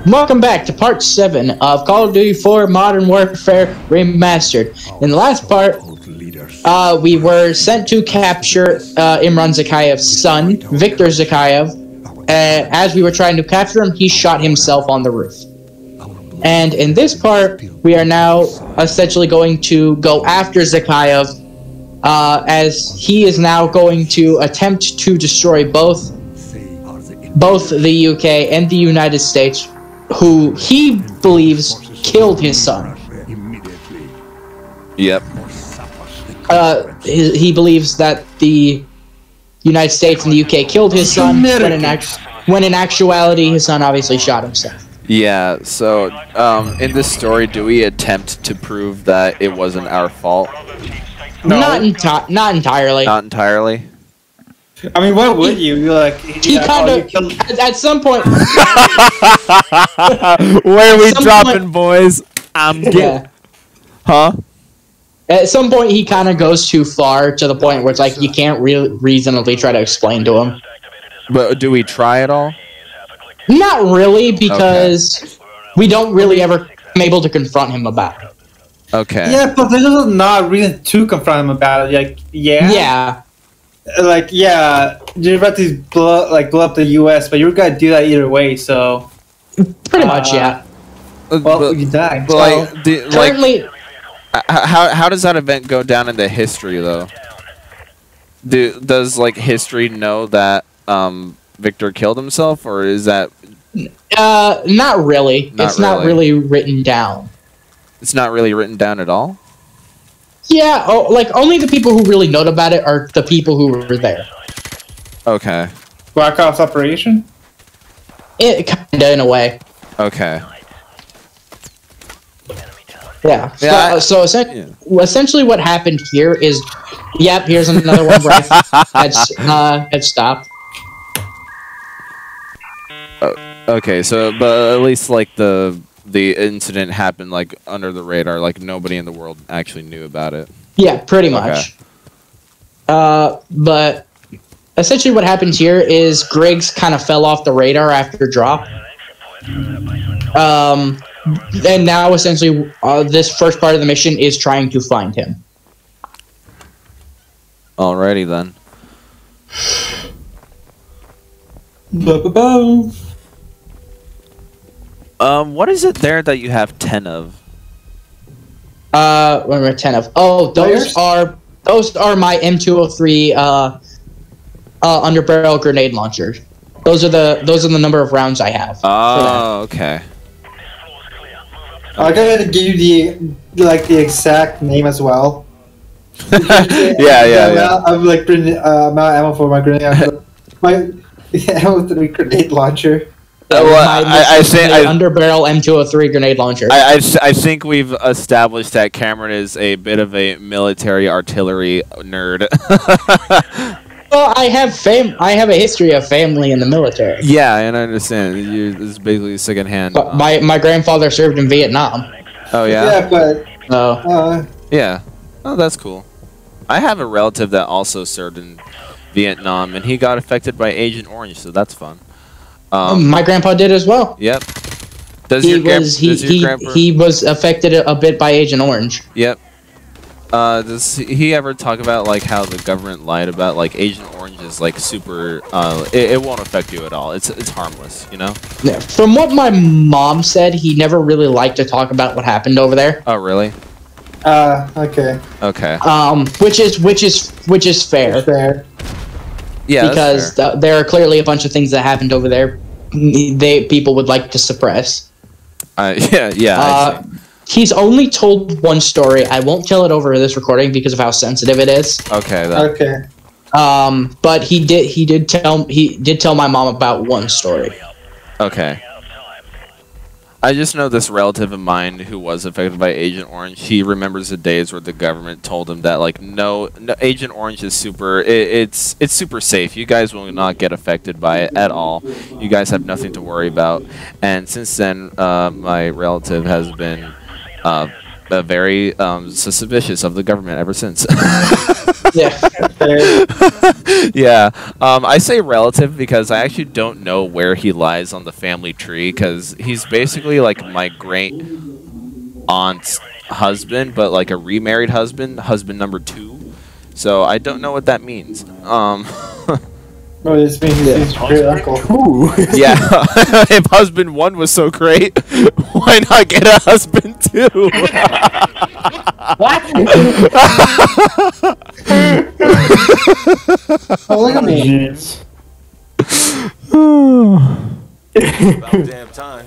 Welcome back to part 7 of Call of Duty 4 Modern Warfare Remastered. In the last part, we were sent to capture Imran Zakayev's son, Viktor Zakayev. As we were trying to capture him, he shot himself on the roof. And in this part, we are now essentially going to go after Zakayev, as he is now going to attempt to destroy both the UK and the United States, who he believes killed his son. Yep. He believes that the United States and the UK killed his son, when in actuality, his son obviously shot himself. Yeah, so, in this story, do we attempt to prove that it wasn't our fault? No. Not entirely. Not entirely? I mean, what would you? Like, he kind of, at some point... Where are we dropping, boys? Yeah. Huh? At some point, he kind of goes too far to the point where it's like you can't reasonably try to explain to him. But do we try at all? Not really, because we don't really ever come able to confront him about it. Okay. Yeah, but there's also not reason to confront him about it. Like, yeah. Yeah. Like, yeah, you're about to blow up the U.S., but you're gonna do that either way. So. Pretty much, yeah. Well, you died. But currently, how does that event go down in the history, though? Does like history know that Victor killed himself, or is that? Not really. It's not really written down. It's not really written down at all? Yeah, like, only the people who really know about it are the people who were there. Okay. Black Ops operation? It kinda, in a way. Okay. Yeah. So essentially what happened here is... Yep, here's another one where I had stopped. Okay, so, but at least, like, the incident happened, like, under the radar, like, nobody in the world actually knew about it. Yeah, pretty much. But essentially what happens here is Griggs kind of fell off the radar after drop. And now, essentially, this first part of the mission is trying to find him. Alrighty, then. What is it there that you have 10 of? What am I 10 of? Oh, those are my M203 underbarrel grenade launchers. Those are the number of rounds I have. Oh, okay. I gotta give you the exact name as well. yeah. I'm like amount of ammo for my grenade. My M203 grenade launcher. I think underbarrel M203 grenade launcher. I think we've established that Cameron is a bit of a military artillery nerd. Well, I have a history of family in the military. Yeah, and I understand. This is basically secondhand. But my grandfather served in Vietnam. Oh yeah. Yeah, but yeah. Oh, that's cool. I have a relative that also served in Vietnam, and he got affected by Agent Orange, so that's fun. My grandpa did as well. Yep. He was affected a bit by Agent Orange. Yep. Does he ever talk about like how the government lied about like Agent Orange is like super? It won't affect you at all. It's harmless, you know. Yeah. From what my mom said, he never really liked to talk about what happened over there. Oh really? Okay. Okay. Which is fair. Fair. Yeah. Because there are clearly a bunch of things that happened over there. People would like to suppress. Yeah. He's only told one story. I won't tell it over this recording because of how sensitive it is. Okay. Okay. But he did tell my mom about one story. Okay. I just know this relative of mine who was affected by Agent Orange. He remembers the days where the government told him that like no Agent Orange is super. It's super safe. You guys will not get affected by it at all. You guys have nothing to worry about. And since then, my relative has been very suspicious of the government ever since. Yeah. Yeah. I say relative because I actually don't know where he lies on the family tree, because he's basically like my great aunt's husband, but like a remarried husband number 2. So I don't know what that means. Oh, this means he's great uncle. Yeah, if husband 1 was so great, why not get a husband 2? What? Oh, look at me. About damn time.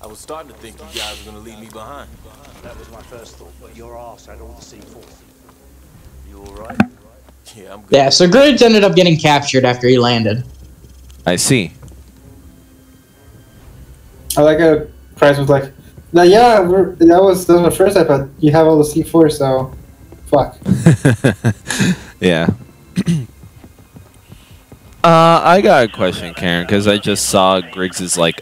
I was starting to think you guys were gonna leave me behind. That was my first thought, but your ass had all the C4. You alright? Yeah, I'm good. Yeah, so Grids ended up getting captured after he landed. I see. I like a Price was like, no, yeah, that was my first iPad. You have all the C4, so fuck. Yeah. I got a question, Karen, because I just saw Griggs's like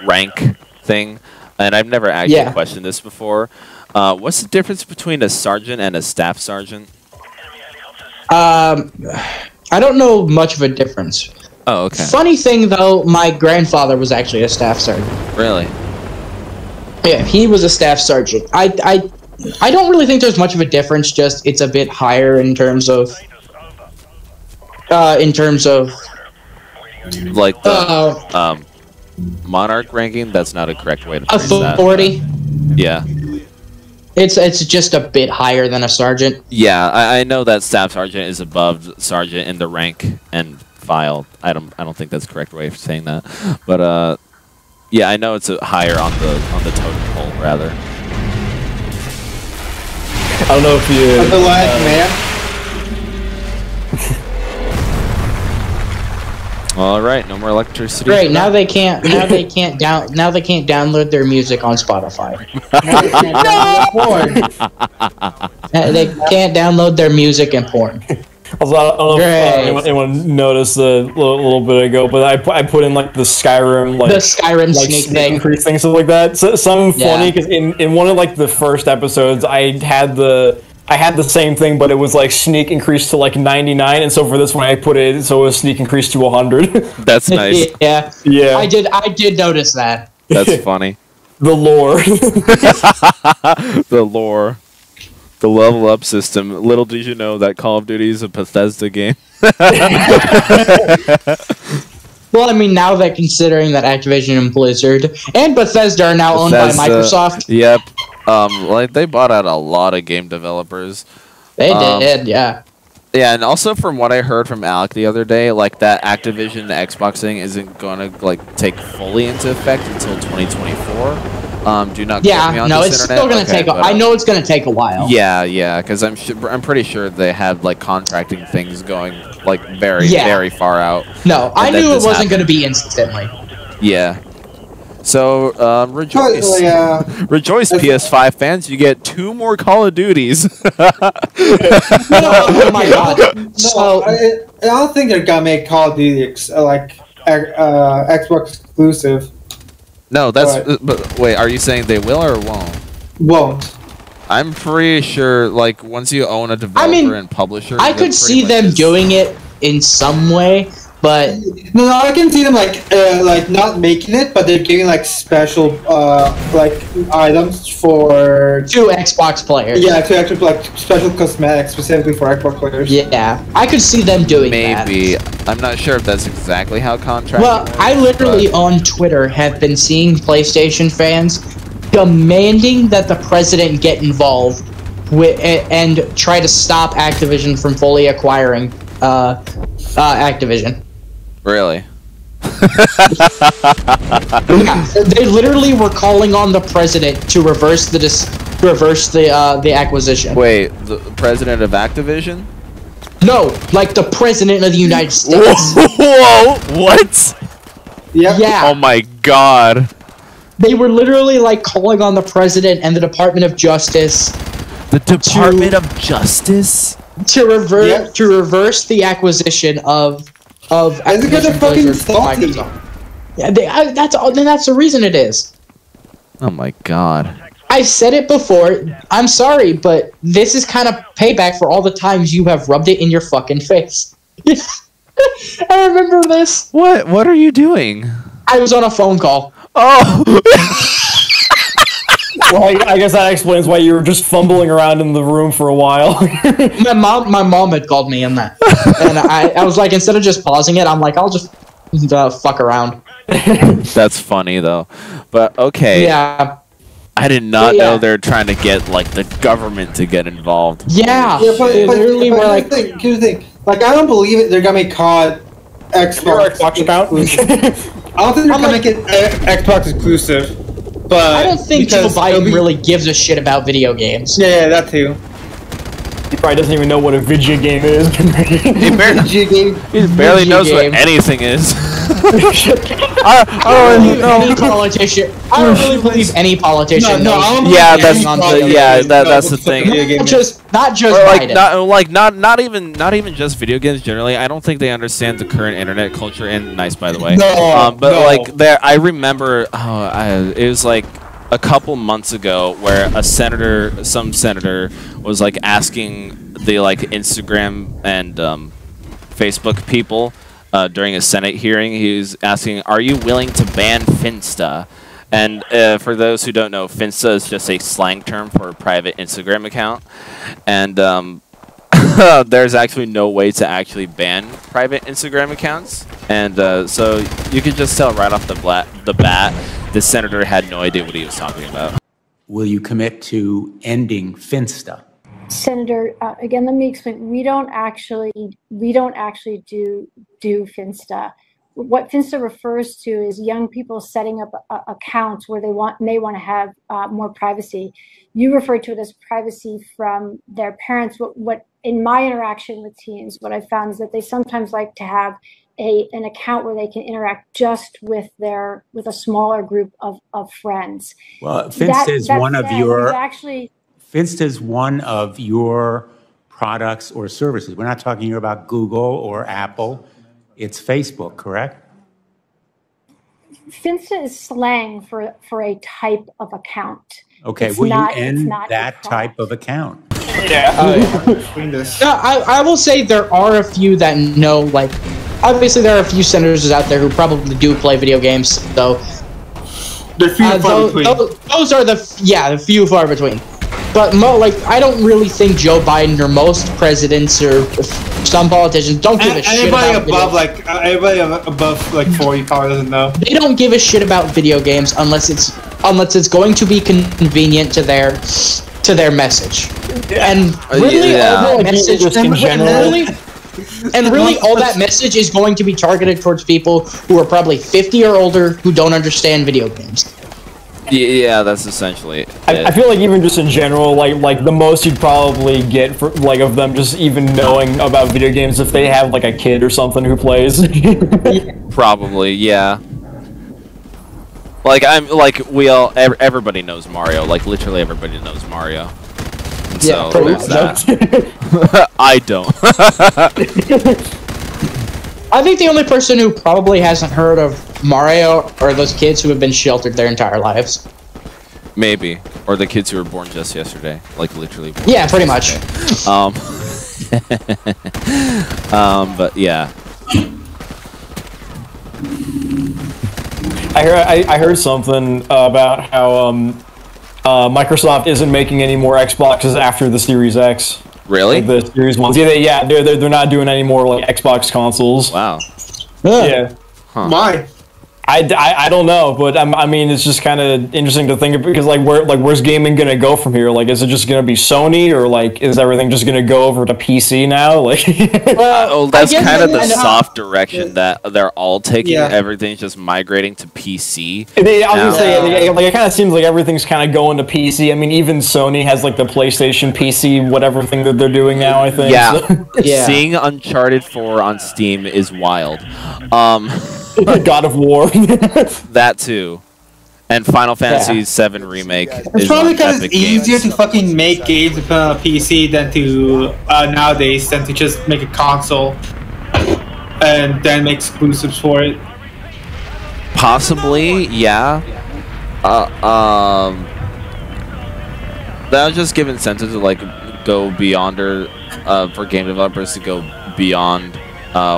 rank thing, and I've never actually questioned this before. What's the difference between a sergeant and a staff sergeant? I don't know much of a difference. Oh, okay. Funny thing though, my grandfather was actually a staff sergeant. Really? Yeah, he was a staff sergeant. I don't really think there's much of a difference. Just it's a bit higher in terms of like the monarch ranking. That's not a correct way to phrase that. authority. Yeah. It's just a bit higher than a sergeant. Yeah, I know that staff sergeant is above sergeant in the rank and file. I don't think that's the correct way of saying that, but yeah, I know it's higher on the totem pole rather. I don't know if you. The last man. All right, no more electricity. Great. Now they can't download their music on Spotify. They can't download their music and porn. Also, I don't know if anyone noticed a little bit ago, but I put in like the Skyrim sneak thing, increase thing, stuff like that. So, something funny because in one of like the first episodes, I had the same thing, but it was like sneak increased to like 99, and so for this one I put it so it was sneak increased to 100. That's nice. Yeah. I did notice that. That's funny. The lore. The lore. The level up system. Little did you know that Call of Duty is a Bethesda game. Well, I mean, now that considering that Activision and Blizzard and Bethesda are now owned by Microsoft. Yep. Like they bought out a lot of game developers. They did, yeah. Yeah, and also from what I heard from Alec the other day, like that Activision Xbox thing isn't gonna like take fully into effect until 2024. Do not quote me on no, this it's internet. still gonna take. I know it's gonna take a while. Yeah, because I'm pretty sure they had like contracting things going like very far out. No, I knew it wasn't gonna be instantly. Yeah. So rejoice, rejoice, PS5 fans! You get 2 more Call of Duties. Oh my god! No, I don't think they're gonna make Call of Duty Xbox exclusive. No, that's. But wait, are you saying they will or won't? Won't. I'm pretty sure. Like once you own a developer and publisher, I could see them doing it in some way. But no, I can see them like not making it, but they're giving like special like items for Xbox players. Yeah, to actually like special cosmetics specifically for Xbox players. Yeah, I could see them doing that. Maybe. I'm not sure if that's exactly how contract. Well, I literally on Twitter have been seeing PlayStation fans demanding that the president get involved with and try to stop Activision from fully acquiring Activision. Really? Yeah, they literally were calling on the president to reverse the acquisition. Wait, the president of Activision? No, like the president of the United States. Whoa! What? Yeah. Oh my god. They were literally like calling on the president and the Department of Justice. The Department of Justice? To reverse the acquisition of Activision Blizzard by Microsoft. Yeah, that's the reason it is. Oh my god. I've said it before. I'm sorry, but this is kind of payback for all the times you have rubbed it in your fucking face. I remember this. What are you doing? I was on a phone call. Oh. Well, I guess that explains why you were just fumbling around in the room for a while. my mom had called me in that, and I was like, instead of just pausing it, I'm like, I'll just fuck around. That's funny though, but okay. Yeah. I did not know they're trying to get like the government to get involved. Yeah. But literally, we're like, here's the thing. Like, I don't believe it. They're gonna make COD Xbox account? exclusive. I don't think they're gonna make it Xbox exclusive. But I don't think Joe Biden really gives a shit about video games. Yeah, that too. He probably doesn't even know what a video game is. He barely knows what anything is. I don't believe any politician. I don't really believe any politician. Yeah, that's the thing. Not just Biden. Not even just video games generally. I don't think they understand the current internet culture. And nice, by the way. I remember it was like a couple months ago where some senator was like asking the like Instagram and Facebook people during a Senate hearing. He was asking, "Are you willing to ban Finsta?" And for those who don't know, Finsta is just a slang term for a private Instagram account, and there's actually no way to actually ban private Instagram accounts, and so you can just tell right off the bat, the senator had no idea what he was talking about. Will you commit to ending Finsta? Senator, again, let me explain. We don't actually do Finsta. What Finsta refers to is young people setting up accounts where they may want to have more privacy. You refer to it as privacy from their parents. What in my interaction with teens, what I found is that they sometimes like to have an account where they can interact just with a smaller group of friends. Well, Finsta is one of your Finsta is one of your products or services. We're not talking here about Google or Apple. It's Facebook, correct? Finsta is slang for a type of account. Okay, will you end that type of account? Yeah. I will say there are a few that know, like, obviously there are a few senators out there who probably do play video games, so they're few and far between. Those are the few far between. But I don't really think Joe Biden or most presidents or some politicians don't give a shit about anybody above like 40 probably doesn't know. They don't give a shit about video games unless it's going to be convenient to their message. And really, all that message all that message is going to be targeted towards people who are probably 50 or older who don't understand video games. Yeah, that's essentially it. I feel like even just in general, like the most you'd probably get for of them just even knowing about video games if they have like a kid or something who plays. Probably, yeah. Everybody knows Mario. Like literally everybody knows Mario. And so there's that. I don't. I think the only person who probably hasn't heard of Mario are those kids who have been sheltered their entire lives. Maybe. Or the kids who were born just yesterday. Like, literally. Yeah, pretty much. But, yeah. I heard something about how Microsoft isn't making any more Xboxes after the Series X. Really? Like the Series ones. Yeah, they're not doing any more like Xbox consoles. Wow. Yeah. Huh. Why? I don't know, but I mean, it's just kind of interesting to think of because where's gaming gonna go from here? Like, is it just gonna be Sony or like is everything just gonna go over to PC now? Like, that's kind of the soft direction that they're all taking. Yeah. Everything's just migrating to PC. I was gonna say, it kind of seems like everything's kind of going to PC. I mean, even Sony has like the PlayStation PC, whatever thing that they're doing now. I think. Yeah. So. Yeah. Seeing Uncharted 4 on Steam is wild. God of War. That too. And Final Fantasy VII Remake. It's probably because it's easier to fucking make games to put on a PC than to nowadays than to just make a console and then make exclusives for it. Possibly, yeah. That would just give incentive to like go beyond for game developers to go beyond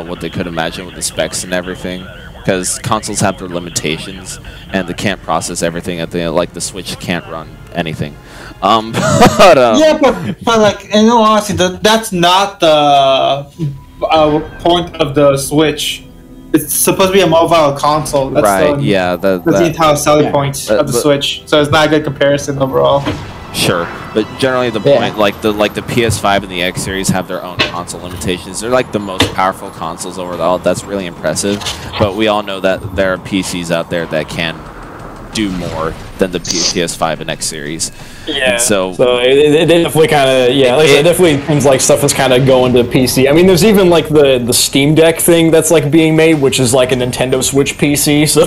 what they could imagine with the specs and everything. Because consoles have their limitations, and they can't process everything. Like the Switch can't run anything. Yeah, but like in all honesty, that's not the point of the Switch. It's supposed to be a mobile console. That's right? that's the entire selling point of the Switch. So it's not a good comparison overall. Sure, but generally the point, like the PS5 and the X series have their own console limitations. They're like the most powerful consoles overall. That's really impressive. But we all know that there are PCs out there that can do more than the PS5 and X series. Yeah. And so it definitely kind of it definitely seems like stuff is kind of going to PC. I mean, there's even like the Steam Deck thing that's like being made, which is like a Nintendo Switch PC. So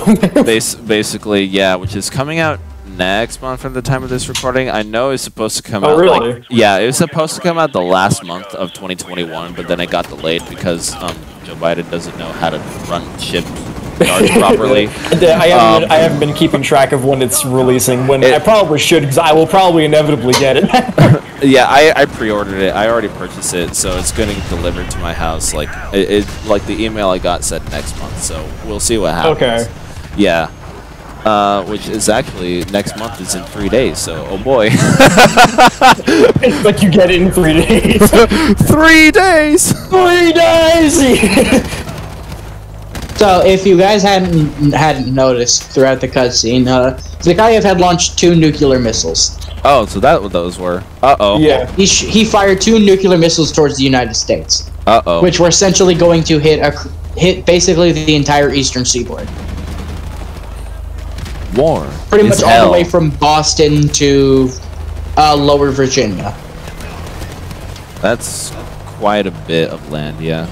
basically, yeah, which is coming out next month from the time of this recording. I know it's supposed to come out. Really? Like, yeah, it was supposed to come out the last month of 2021, but then it got delayed because Joe Biden doesn't know how to run chip yards properly. I haven't been keeping track of when it's releasing. I probably should, because I will probably inevitably get it. Yeah, I pre-ordered it. I already purchased it, so it's going to get delivered to my house. Like like the email I got said next month, so we'll see what happens. Okay. Yeah. Which is actually next month is in 3 days, so oh boy. It's like you get it in 3 days. 3 days! 3 days! So, if you guys hadn't noticed throughout the cutscene, Zakhaev had launched 2 nuclear missiles. Oh, so that's what those were. Uh-oh. Yeah. He fired 2 nuclear missiles towards the United States. Uh-oh. Which were essentially going to hit basically the entire eastern seaboard. War. Pretty much all the way from Boston to Lower Virginia. That's quite a bit of land, yeah.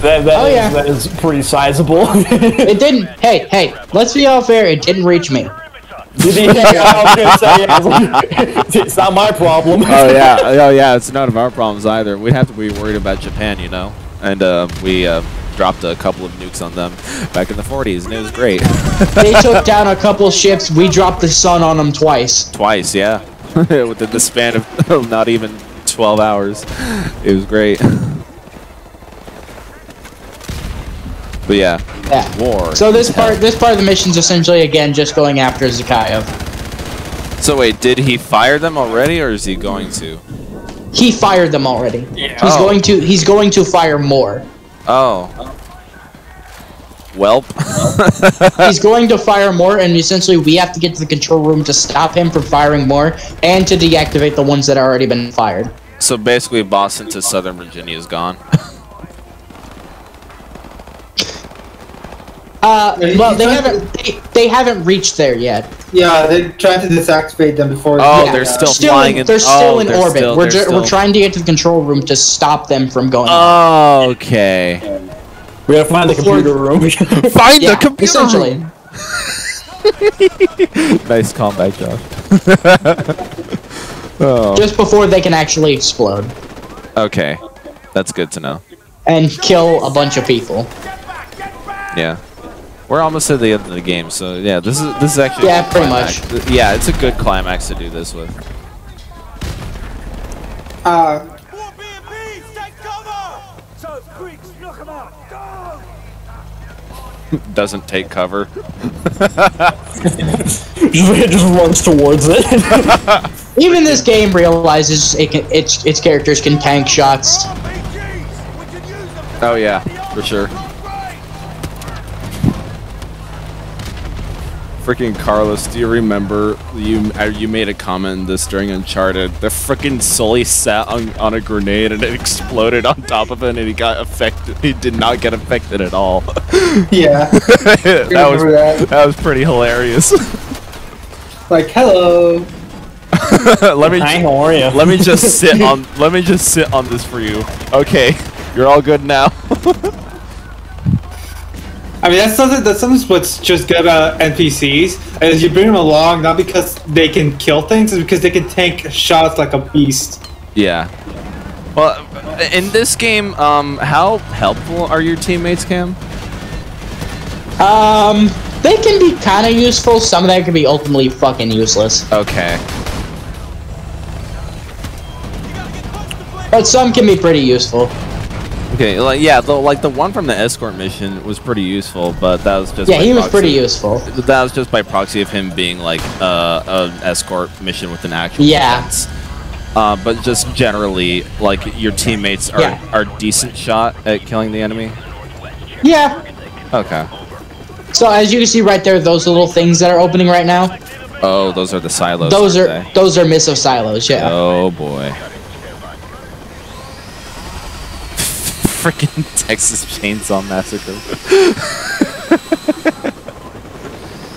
That is pretty sizable. It didn't. Hey, let's be all fair. It didn't reach me. It's not my problem. Oh yeah, it's none of our problems either. We'd have to be worried about Japan, you know. And we dropped a couple of nukes on them back in the 40s, and it was great. They took down a couple ships. We dropped the sun on them twice. Twice, yeah. Within the span of not even 12 hours. It was great. But yeah, war. So this part of the mission's essentially again just going after Zakhaev. So wait, did he fire them already, or is he going to? He fired them already. Yeah. He's going to fire more. Oh. Welp. He's going to fire more, and essentially we have to get to the control room to stop him from firing more, and to deactivate the ones that have already been fired. So basically, Boston to Southern Virginia is gone. Well, they haven't reached there yet. Yeah, they're trying to deactivate them before. Oh, they're still flying in. They're still in orbit. We're trying to get to the control room to stop them from going. Oh, okay. We gotta find the computer room. Find the computer essentially. room. Nice comeback, Josh. Oh. Just before they can actually explode. Okay, that's good to know. And kill a bunch of people. Yeah. We're almost at the end of the game, so yeah, this is actually pretty much. Yeah, it's a good climax to do this with. Doesn't take cover. just runs towards it. Even this game realizes its characters can tank shots. Oh yeah, for sure. Freaking Carlos, do you remember you made a comment this during Uncharted? The freaking Sully sat on a grenade and it exploded on top of it and he got affected. He did not get affected at all. Yeah. that was pretty hilarious. Like, hello. Hi, how are you? Let me just sit on this for you. Okay, you're all good now. I mean, that's something what's just good about NPCs, is you bring them along not because they can kill things, it's because they can tank shots like a beast. Yeah. Well, in this game, how helpful are your teammates, Cam? They can be kind of useful. Some of them can be ultimately fucking useless. Okay. But some can be pretty useful. Okay, like yeah, the one from the escort mission was pretty useful, but that was just he was pretty useful. That was just by proxy of him being like an escort mission with an actual defense. But just generally, like your teammates are decent shot at killing the enemy. Yeah. Okay. So as you can see right there, those little things that are opening right now. Oh, those are the silos. Those are missile silos. Yeah. Oh boy. Freaking Texas Chainsaw Massacre.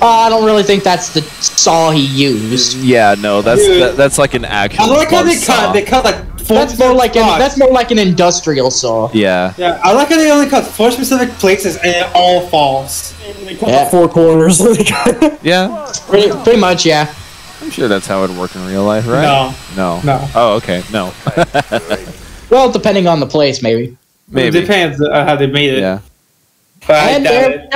I don't really think that's the saw he used. Yeah, no, that's like an actual. I like how they cut like that's more like an industrial saw. Yeah. Yeah, I like how they only cut 4 specific places and it all falls. They cut 4 corners. Yeah. Pretty much, yeah. I'm sure that's how it would work in real life, right? No. Oh, okay. No. Well, depending on the place, maybe. Maybe. It depends on how they made it. Yeah. But I doubt it.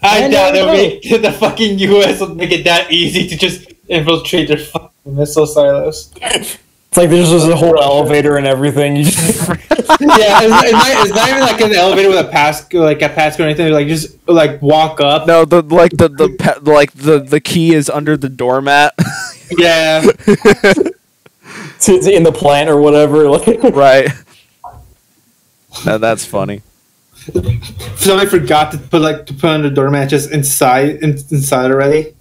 I doubt the fucking US would make it that easy to just infiltrate their fucking missile silos. It's like there's just a whole elevator and everything. You just yeah, it's not even like an elevator with a pass or anything. Like just like walk up. No, the key is under the doormat. Yeah. It's in the plant or whatever. Right. No, that's funny. Somebody forgot to put on the doormat just inside already.